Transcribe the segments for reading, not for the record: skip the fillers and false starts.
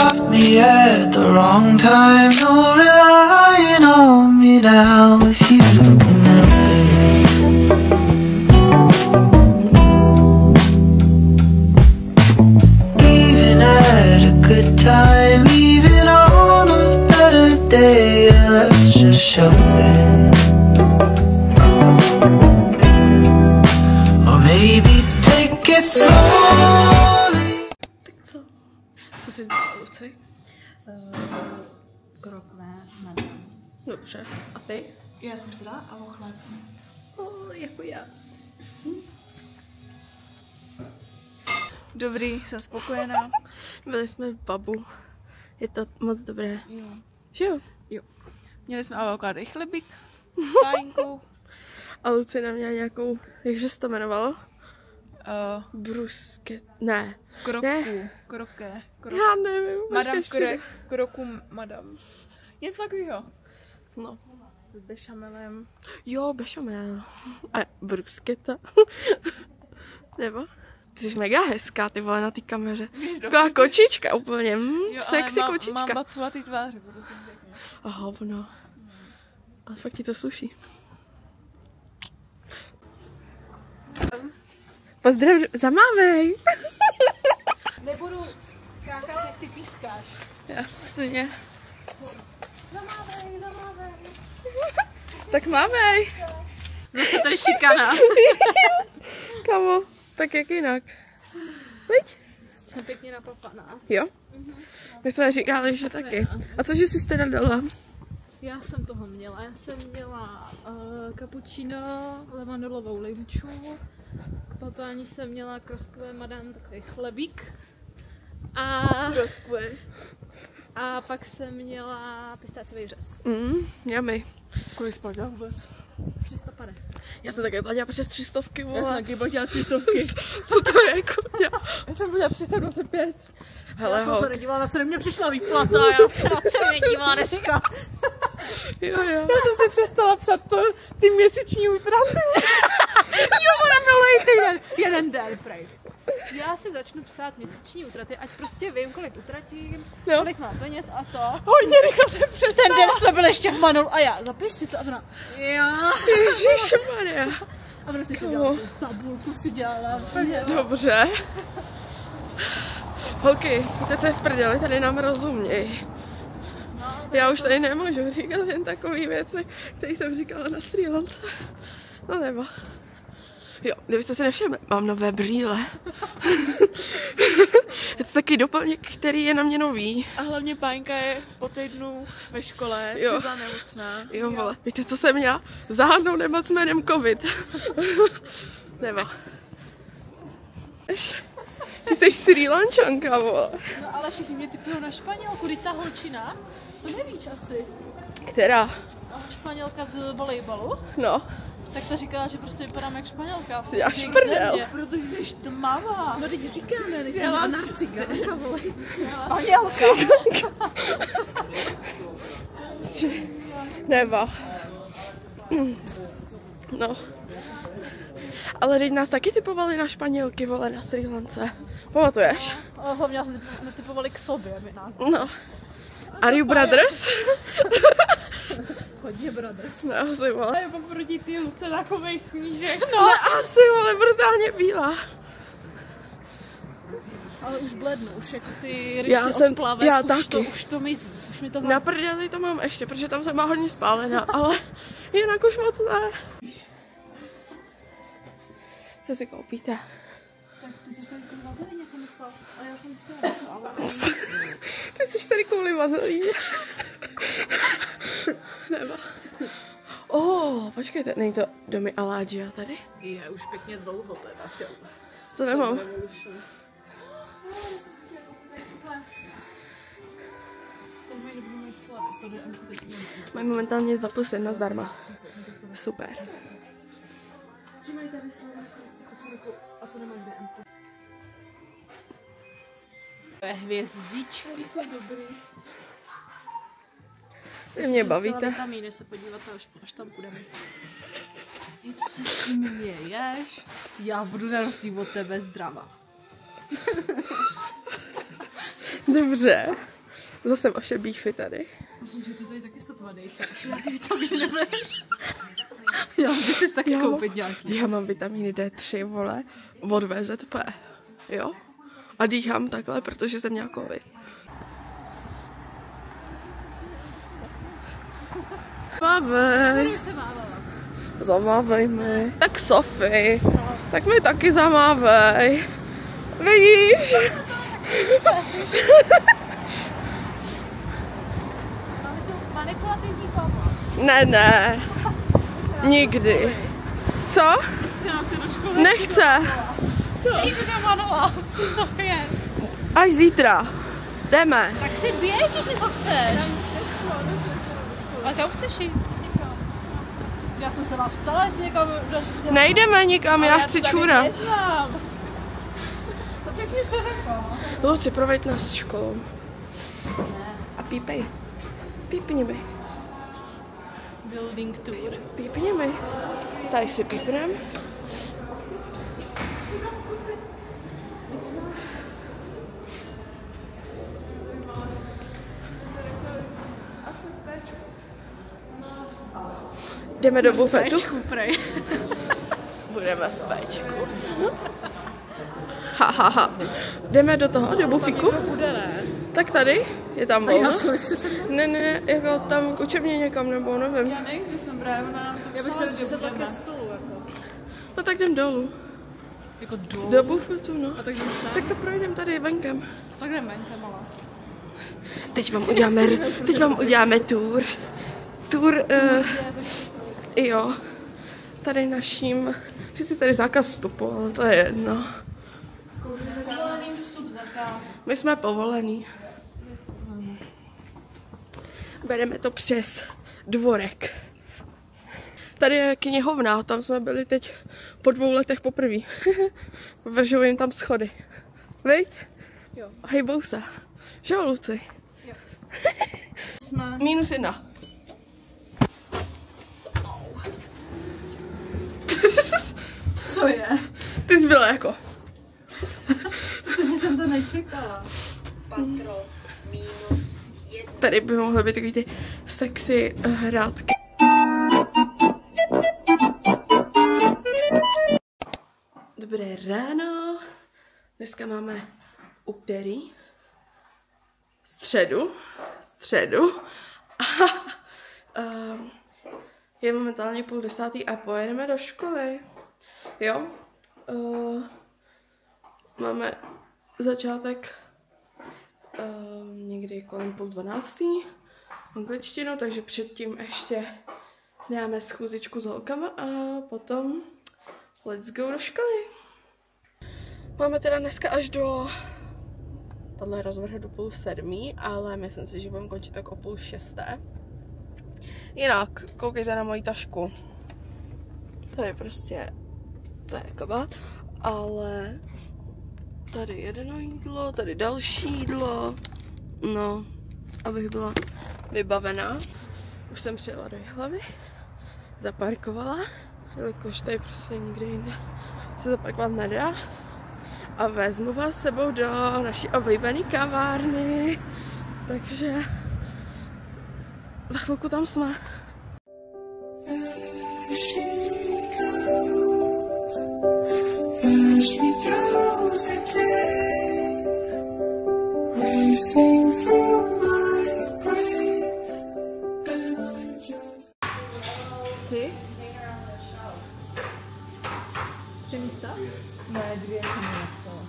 caught me at the wrong time. No relying on me now if you can help it. Even at a good time, even on a better day, let's just show it. Or maybe take it slowly. Tak co? Co jsi dala, Luci? Krokvé madam. Dobře. A ty? Já jsem si dala avo chléb. Jako já. Dobrý, jsem spokojená. Byli jsme v Babu. Je to moc dobré. Jo. Že jo? Jo. Měli jsme avokádový chlebík s fajnkou. A Luci měla nějakou, jakže se to jmenovalo? Brusket. Ne. Kroku. Ne. Kroké. Já nevím. Madam kroku madam. Něco takového. No. S bešamelem. Jo, bešamel. A brusketa. Nebo? Ty jsi mega hezká, ty vole, na té kameře. Taková kočička úplně. Sexy kočička. Mám maculatý tváře, prosím pěkně. A hovno. Ale fakt ti to sluší. Pozdrav, zamávej. Nebudu skákat, jak ty pískáš. Jasně. Zamávej. Tak mávej. Zase tady šikana. Kamo, tak jak jinak? Viď? Jsem pěkně napapaná. Jo? My jsme říkali, že taky. A cože jsi teda dala? Já jsem toho měla. Já jsem měla cappuccino, levandolovou limču. K papání jsem měla kroskové madam, takový chlebík. A pak jsem měla pistáciový řez. Yummy. Kolik jsi platila vůbec? 300 pade. Já jsem taky platila přes 300, vole. Já jsem taky platila 300. Co to je, kurňa? Já jsem platila 325. Hele, Já jsem se nedívala, na co mě přišla výplata, já se na co nedívala dneska. Jo. Já jsem si přestala psat ty měsíční útraty. Jo, ona minulý týden. Jeden den, prej. Já si začnu psát měsíční útraty, ať prostě vím, kolik utratím, kolik mám peněz a to. Hodně rychle jsem přestala. Ten den jsme byli ještě v Manulu a já, zapiš si to a ona, jo. Ježišmarja. A ona si dělala tabulku, si dělala úplně. Dobře. Holky, víte, co je v prdeli, tady nám rozuměj. Já už tady nemůžu říkat jen takový věci, které jsem říkala na Srí Lance. No nebo. Jo, kdybyste si nevšimli, mám nové brýle. Je to taky doplněk, který je na mě nový. A hlavně Páňka je po týdnu ve škole, jo. Byla nemocná. Jo, vole, víte, co jsem měla? Záhadnou nemoc jménem COVID. Nebo. Ty jsi Srí Lančanka, vole. No ale všichni mě typují na Španělku, když ta holčina, to nevíš asi. Která? Španělka z volejbalu. No. Tak to říkala, že prostě vypadám jak Španělka. Já šprdel. Protože jsi tmavá. No teď říkáme, než jsem na cigánka, vole. Španělka. Nebo. No. Ale teď nás taky typovali na Španělky, vole, na Srí Lance. Pamatuješ? Hlavně nás netypovali k sobě, my nás. No. Are you brothers? Hodně brothers. No asi, vole. Je poproti ty Luce takovej snížek. No asi, vole, brutálně bílá. Ale už blednu, už jako ty rysy od plavek, já taky. Už to mizí. Už mi to Na prdeli to mám ještě, protože tam jsem má hodně spálená, ale jinak už moc ne. Co si koupíte? Tak ty jsi tady kvůli vazelíně, jsem myslela. A já jsem chtěla něco, ale... Ty jsi tady kvůli vazelíně. Nebo. Počkejte, není to domy Aláďia tady? Je už pěkně dlouho teda. To nemám. Mají momentálně 2+1 zdarma. Super. Hvězdičky, co dobrý. Vy mě bavíte. Vitamíny se podívat, až tam půjdeme. Co se směješ? Já budu na rozdíl od tebe zdravá. Dobře. Zase vaše beefy tady. Myslím, že ty tady taky sotva dejcháš. Nějaký vitamíny nebereš. Já bych si taky koupit nějaký. Já mám vitamíny D3, vole, od VZP. Jo? A dýchám takhle, protože jsem měla covid. Mávej. Zamávej mi. Tak Sofie, tak mi taky zamávej. Vidíš? Manipulativní pomoc. Ne. Nikdy. Co? Nechce. Jdu do Manova, Sofie. Až zítra. Jdeme. Tak si běž, když něco chceš. A kam chceš jít? Já jsem se vás ptala, jestli někam... Nejdeme nikam, já chci čůrat. Neznám. No ty jsi nic neřekla. Luci, proveď nás školou. A pípej. Pípni mi. Building tour. Pípni mi. Tady si pípnem. Jdeme do bufetu. Budeme v péčku. Ha. Jdeme do toho, do bufíku? Tak tady? Je tam volno? Ne, jako tam k učebně někam, nebo nevím. Já nevím, když jsme právě na... Já bych se radši také stolu, jako. No tak jdem dolů. Jako dolů? Do bufetu, no. A tak jdem sem? Tak to projdem tady venkem. Tak jdem venkem, ale. Teď vám uděláme tour. Jo. Tady naším... Sice tady zákaz vstupu, ale to je jedno. Povolený vstup zakázat. My jsme povolení. Bereme to přes dvorek. Tady je knihovna, tam jsme byli teď po 2 letech poprvé. Vržou jim tam schody. Viď? Jo. Hejbou se. Že jo, Luci? Jo. -1. Co je? Ty jsi byla jako. Protože jsem to nečekala. Patro -1. Tady by mohly být takový ty sexy hrátky. Dobré ráno. Dneska máme úterý. Středu. Je momentálně 9:30 a pojedeme do školy. Jo. Máme začátek někdy kolem 11:30 angličtinu, takže předtím ještě dáme schůzičku s holkama a potom let's go do školy. Máme teda dneska až do podle rozvrhu do 5:30, ale myslím si, že budeme končit tak o 5:30. Jinak, koukejte na moji tašku. Tady prostě, to je kabát, ale tady jedno jídlo, tady další jídlo. No, abych byla vybavená. Už jsem přijela do Jihlavy, zaparkovala, jelikož tady prostě nikde jinde se zaparkovat nedá. A vezmu vás sebou do naší oblíbené kavárny. Takže za chvilku tam jsme. Tři místa? Ne, 2 jsem nastala.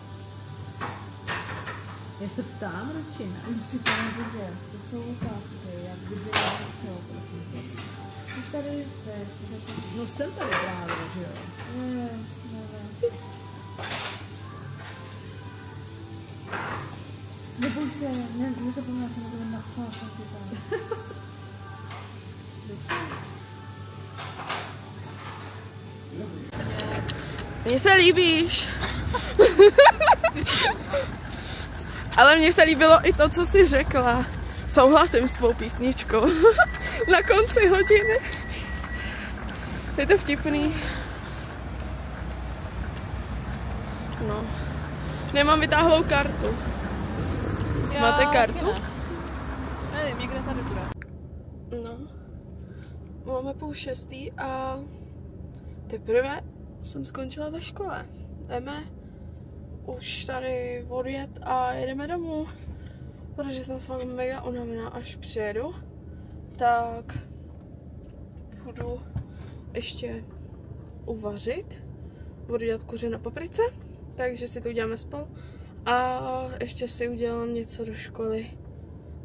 Já se ptám, Ročina. Už si to neviděl. To jsou ukázky, jak kdyby něco, prosím tě. Už tady jsi. No jsem tady právě, že jo? Ne. Neboj se, nezapomněla jsem, že napsala jsem ti tam. Mně se líbíš. Ale mně se líbilo i to, co jsi řekla. Souhlasím s tvou písničkou. Na konci hodiny. Je to vtipný. No. Nemám vytáhlou kartu. Máte kartu? Nevím, někde tady bude. No, máme 5:30 a teprve jsem skončila ve škole. Jdeme už tady odjet a jedeme domů, protože jsem fakt mega unavená. Až přijedu, tak budu ještě uvařit, budu dělat kuře na paprice, takže si to uděláme spolu a ještě si udělám něco do školy.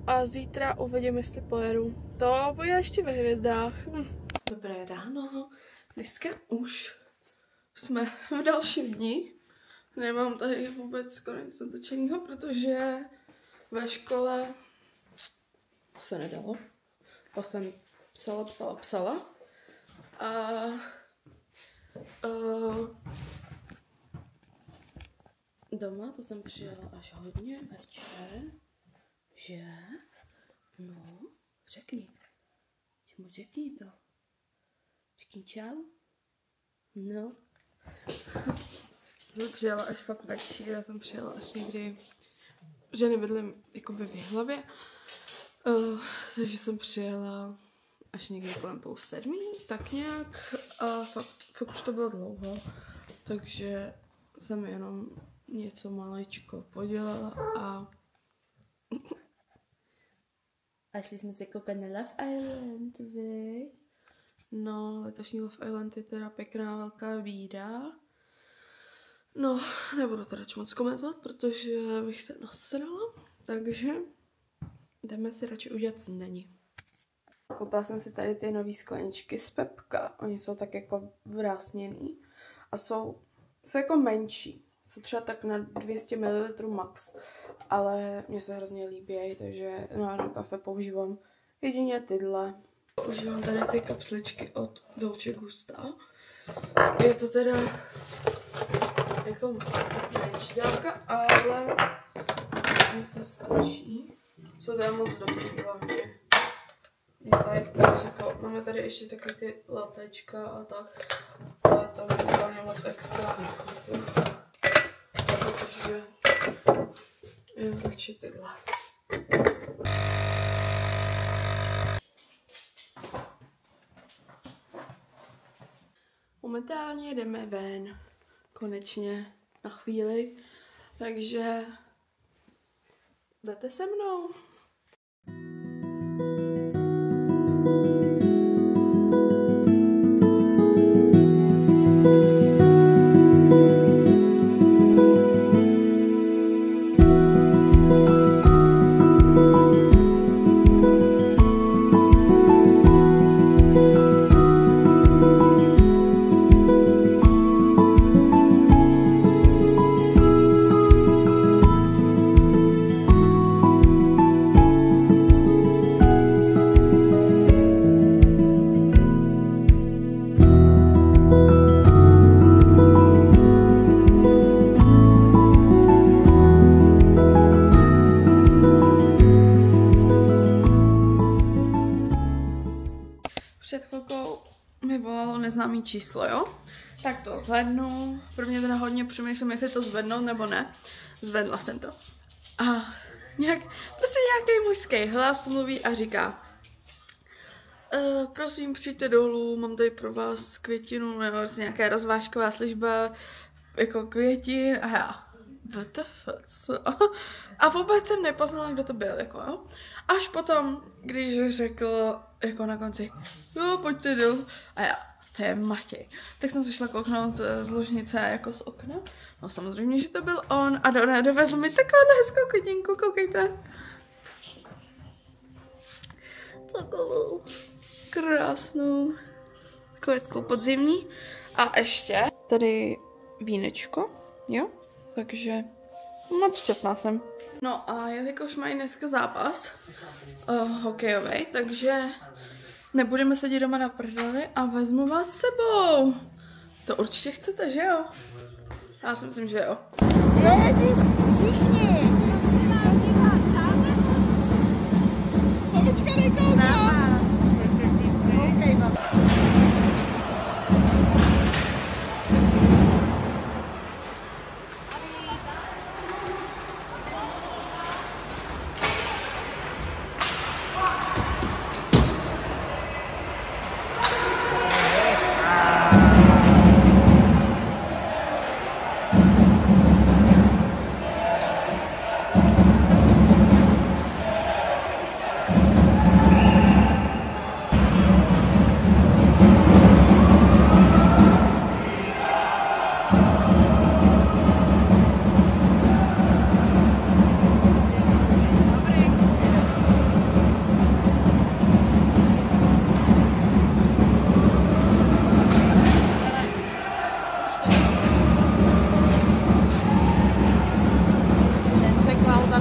A zítra uvidím, jestli pojedu. To bude ještě ve hvězdách. Dobré ráno. Dneska už jsme v dalším dni. Nemám tady vůbec skoro nic natočeného, protože ve škole to se nedalo. To jsem psala. A doma to jsem přijela až hodně večer. Že? No, řekni to. Řekni čau. No. Jsem přijela až fakt večer, já jsem přijela až někdy, že nebydlím jakoby v Jihlavě, takže jsem přijela až někdy kolem 6:30, tak nějak, a fakt už to bylo dlouho, takže jsem jenom něco malečko podělala a šli jsme se koukat na Love Island, viď? No, letošní Love Island je teda pěkná velká bída. No, nebudu teda moc komentovat, protože bych se nasrala, takže jdeme si radši udělat snídani. Koupila jsem si tady ty nový skleničky z Pepka, oni jsou tak jako vrásněný a jsou jako menší. Jsou třeba tak na 200 ml max, ale mně se hrozně líbí, takže na kafe používám jedině tyhle. Používám tady ty kapsličky od Dolce Gusta. Je to teda jako menší dávka, ale mi to stačí. Jsou teda moc dobrý hlavně. Máme tady ještě taky ty latečka a tak, ale to je úplně moc extra. Takže jo, radši tyhle. Momentálně jdeme ven, konečně na chvíli, takže jdete se mnou. Před chvilkou mi volalo neznámý číslo, jo? Tak to zvednu. Pro mě teda hodně přemýšlím, jestli to zvednout nebo ne. Zvedla jsem to. A prostě nějaký mužský hlas mluví a říká: prosím, přijďte dolů, mám tady pro vás květinu, nebo nějaká rozvážková služba, jako květin. A já, WTF, co? A vůbec jsem nepoznala, kdo to byl, jako jo. Až potom, když řekl jako na konci, jo, pojďte dolů. A já, to je Matěj. Tak jsem se šla kouknout z ložnice jako z okna. No samozřejmě, že to byl on a dovezl mi takovou hezkou květinku, koukejte. Takovou krásnou, takovou hezkou podzimní. A ještě tady vínečko, jo, takže moc šťastná jsem. No a jelikož mají dneska zápas hokejový, takže nebudeme sedět doma na prdeli a vezmu vás s sebou. To určitě chcete, že jo? Já si myslím, že jo. Ježiš, všichni!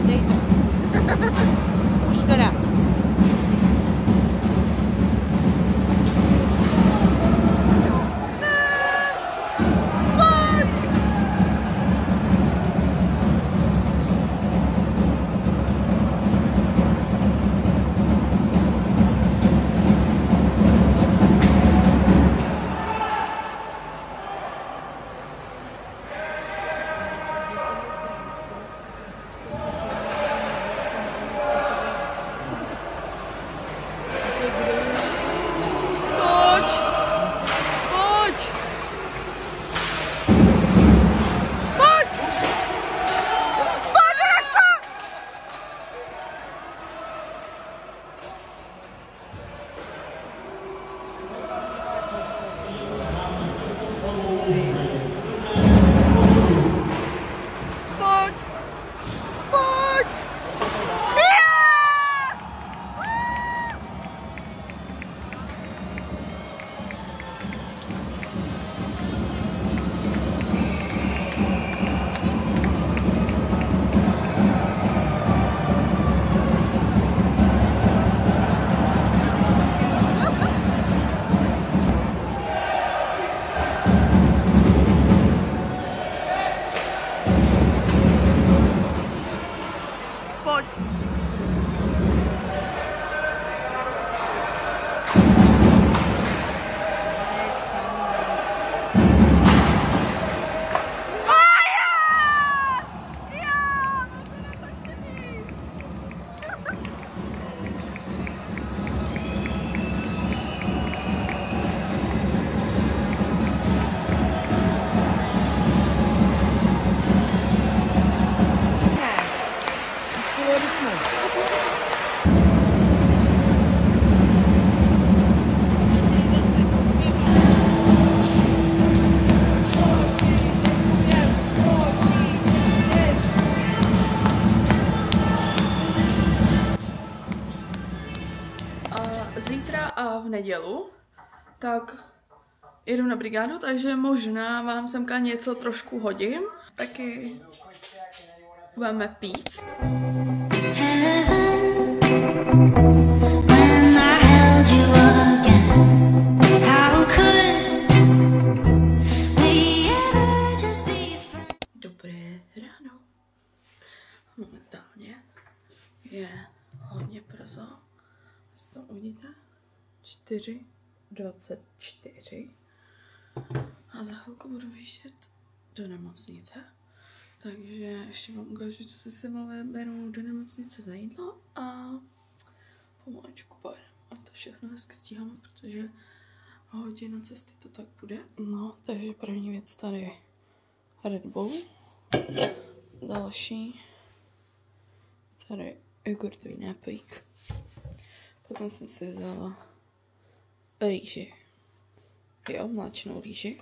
Dej to. Už teda. Zítra a v nedělu tak jedu na brigádu, takže možná vám semka něco trošku hodím. Taky budeme pít. Dobré ráno. Momentálně je hodně brzo. To uvidíte? 4:24. A za chvilku budu vyjíždět do nemocnice. Takže ještě vám ukážu, co si sama beru do nemocnice za jídlo a pomalečku pojedeme. A to všechno hezky stíháme, protože hodinu cesty to tak bude. No, takže první věc tady Red Bull. Další tady jogurtový nápojík. Potom jsem si vzala rýži. Jo, mléčnou rýži.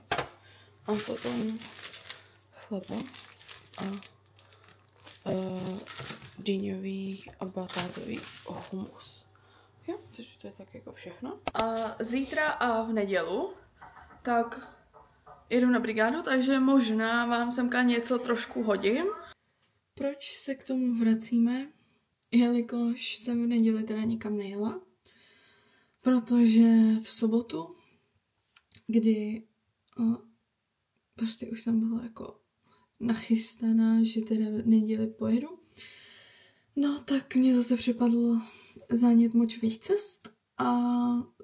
A potom chleba a dýňový a batátový humus. Jo, takže to je tak jako všechno. A zítra a v nedělu tak jedu na brigádu, takže možná vám semka něco trošku hodím. Proč se k tomu vracíme? Jelikož jsem v neděli teda nikam nejela, protože v sobotu, kdy prostě už jsem byla jako nachystaná, že teda v neděli pojedu, no tak mě zase připadl zánět močových cest a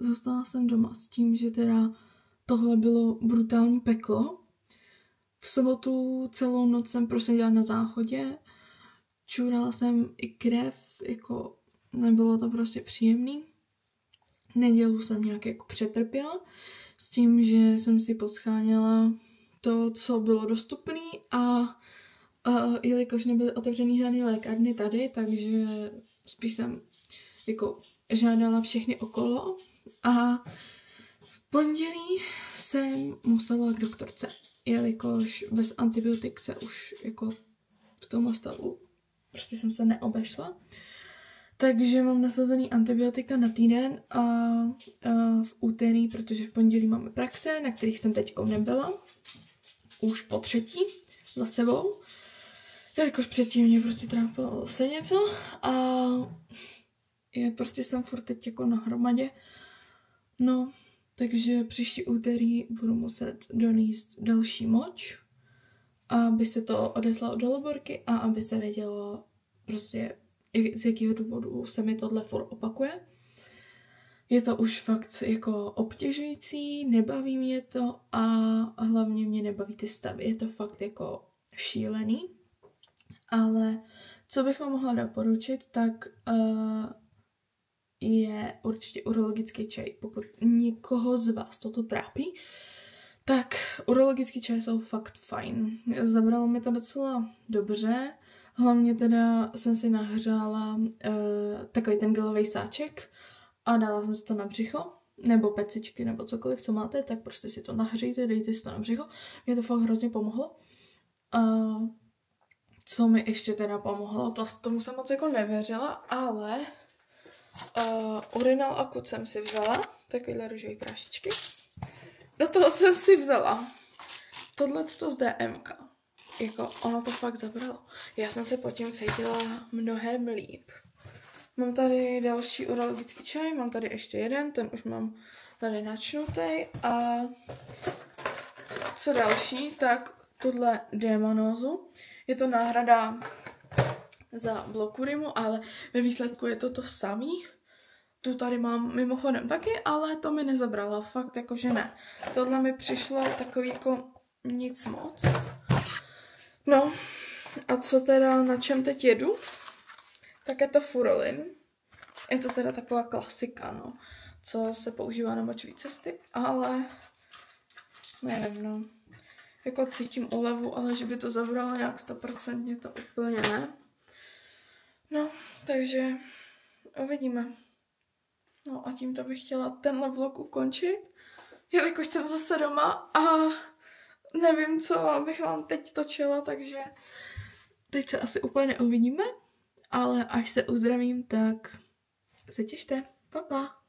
zůstala jsem doma s tím, že teda tohle bylo brutální peklo. V sobotu celou noc jsem proseděla na záchodě, čurala jsem i krev, jako nebylo to prostě příjemný. Nedělu jsem nějak jako přetrpěla s tím, že jsem si poscháněla to, co bylo dostupné a jelikož nebyly otevřený žádné lékárny tady, takže spíš jsem jako žádala všechny okolo a v pondělí jsem musela k doktorce, jelikož bez antibiotik se už jako v tomhle stavu prostě jsem se neobešla. Takže mám nasazený antibiotika na týden a v úterý, protože v pondělí máme praxe, na kterých jsem teďko nebyla, už po třetí za sebou. Jelikož předtím mě prostě trápilo zase něco a prostě jsem furt teď jako na hromadě. No, takže příští úterý budu muset donést další moč, aby se to odeslalo do laborky a aby se vědělo prostě, z jakého důvodu se mi tohle furt opakuje. Je to už fakt jako obtěžující, nebaví mě to a hlavně mě nebaví ty stavy. Je to fakt jako šílený. Ale co bych vám mohla doporučit, tak je určitě urologický čaj. Pokud někoho z vás toto trápí, tak urologický čaj jsou fakt fajn. Zabralo mi to docela dobře. Hlavně teda jsem si nahřála takový ten gelový sáček a dala jsem si to na břicho, nebo pecičky, nebo cokoliv, co máte, tak prostě si to nahřejte, dejte si to na břicho. Mě to fakt hrozně pomohlo. Co mi ještě teda pomohlo, tomu jsem moc jako nevěřila, ale Urinal Akut jsem si vzala, takovýhle růžový prášičky. Do toho jsem si vzala tohleto z DMK. Jako ono to fakt zabralo. Já jsem se pod tím cítila mnohem líp. Mám tady další urologický čaj, mám tady ještě jeden, ten už mám tady načnutý a co další, tak tuhle Demonózu. Je to náhrada za Blokurimu, ale ve výsledku je to to samý. Tu tady mám mimochodem taky, ale to mi nezabralo, fakt jakože ne. Tohle mi přišlo takový jako nic moc. No, a co teda, na čem teď jedu? Tak je to Furolin. Je to teda taková klasika, no, co se používá na močové cesty, ale nevím, no. Jako cítím úlevu, ale že by to zabralo nějak 100%, to úplně ne. No, takže uvidíme. No a tímto bych chtěla tenhle vlog ukončit, jelikož jsem zase doma a nevím, co bych vám teď točila, takže teď se asi úplně uvidíme, ale až se uzdravím, tak se těšte. Pa, pa.